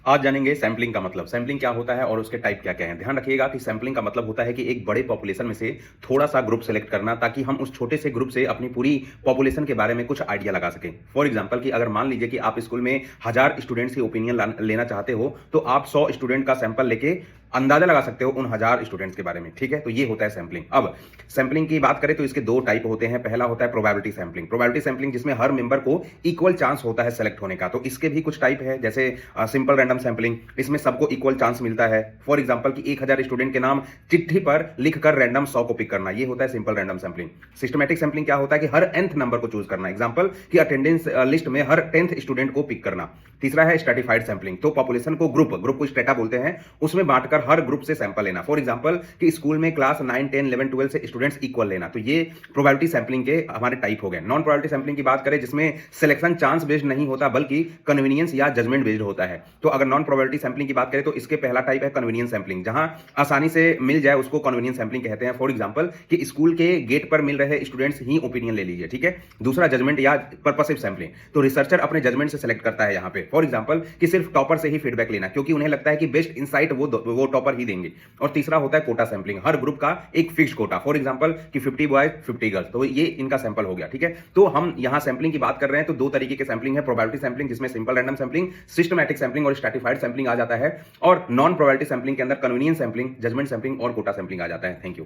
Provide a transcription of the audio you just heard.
आज जानेंगे सैंपलिंग का मतलब। सैंपलिंग क्या होता है और उसके टाइप क्या-क्या हैं। ध्यान रखिएगा कि सैंपलिंग का मतलब होता है कि एक बड़े पॉपुलेशन में से थोड़ा-सा ग्रुप सेलेक्ट करना ताकि हम उस छोटे से ग्रुप से अपनी पूरी पॉपुलेशन के बारे में कुछ आइडिया लगा सकें। फॉर एग्जांपल कि अगर मान लीजिए कि आप स्कूल में 1000 स्टूडेंट्स की ओपिनियन लेना चाहते हो, तो आप 100 स्टूडेंट का सैंपल लेके अंदाजा लगा सकते हो उन 1000 स्टूडेंट्स के बारे में, ठीक है? तो ये होता है सैंपलिंग। अब सैंपलिंग की बात करें तो इसके 2 टाइप होते हैं। पहला होता है प्रोबेबिलिटी सैंपलिंग। प्रोबेबिलिटी सैंपलिंग जिसमें हर मेंबर को इक्वल चांस होता है सेलेक्ट होने का। तो इसके भी कुछ टाइप है, जैसे सिंपल रैंडम सैंपलिंग। इसमें सबको इक्वल चांस मिलता है। फॉर एग्जांपल कि 1000 स्टूडेंट के नाम चिट्ठी पर लिखकर रैंडम 100 को पिक करना, ये होता है simple random sampling. Systematic sampling क्या होता है कि हर nth नंबर को चूज करना। एग्जांपल कि अटेंडेंस लिस्ट में हर 10th स्टूडेंट को पिक करना। तीसरा है स्ट्रैटिफाइड सैंपलिंग। तो पॉपुलेशन को ग्रुप को स्ट्रेटा बोलते हैं, उसमें बांटकर हर ग्रुप से सैंपल लेना। फॉर एग्जांपल कि स्कूल में क्लास 9, 10, 11, 12 से स्टूडेंट्स इक्वल लेना। तो ये प्रोबेबिलिटी सैंपलिंग के हमारे टाइप हो गए। नॉन प्रोबेबिलिटी सैंपलिंग की बात करें जिसमें सिलेक्शन चांस बेस्ड नहीं होता बल्कि कन्वीनियंस या जजमेंट बेस्ड होता है। तो अगर नॉन प्रोबेबिलिटी सैंपलिंग की बात करें तो इसके पहला टाइप है कन्वीनियंस सैंपलिंग, जहां आसानी से मिल जाए उसको कन्वीनियंस सैंपलिंग कहते हैं। फॉर एग्जांपल कि स्कूल के गेट पर मिल रहे स्टूडेंट्स ही ओपिनियन ले लीजिए, ठीक है? दूसरा जजमेंट या पर्पसिव सैंपलिंग। तो रिसर्चर अपने जजमेंट से सेलेक्ट करता है यहां पे। फॉर एग्जांपल कि सिर्फ टॉपर से ही फीडबैक लेना क्योंकि उन्हें लगता है कि बेस्ट इनसाइट वो टॉपर ही देंगे। और तीसरा होता है कोटा सैंपलिंग, हर ग्रुप का एक फिक्स्ड कोटा। फॉर एग्जांपल कि 50 बॉयज 50 गर्ल्स, तो ये इनका सैंपल हो गया, ठीक है? तो हम यहां सैंपलिंग की बात कर रहे हैं तो 2 तरीके के सैंपलिंग है। प्रोबेबिलिटी सैंपलिंग जिसमें simple random sampling, systematic sampling और स्ट्रैटिफाइड सैंपलिंग आ जाता है। और नॉन प्रोबेबिलिटी सैंपलिंग के अंदर कन्वीनियंस सैंपलिंग, जजमेंट सैंपलिंग और कोटा सैंपलिंग आ जाता है। Thank you.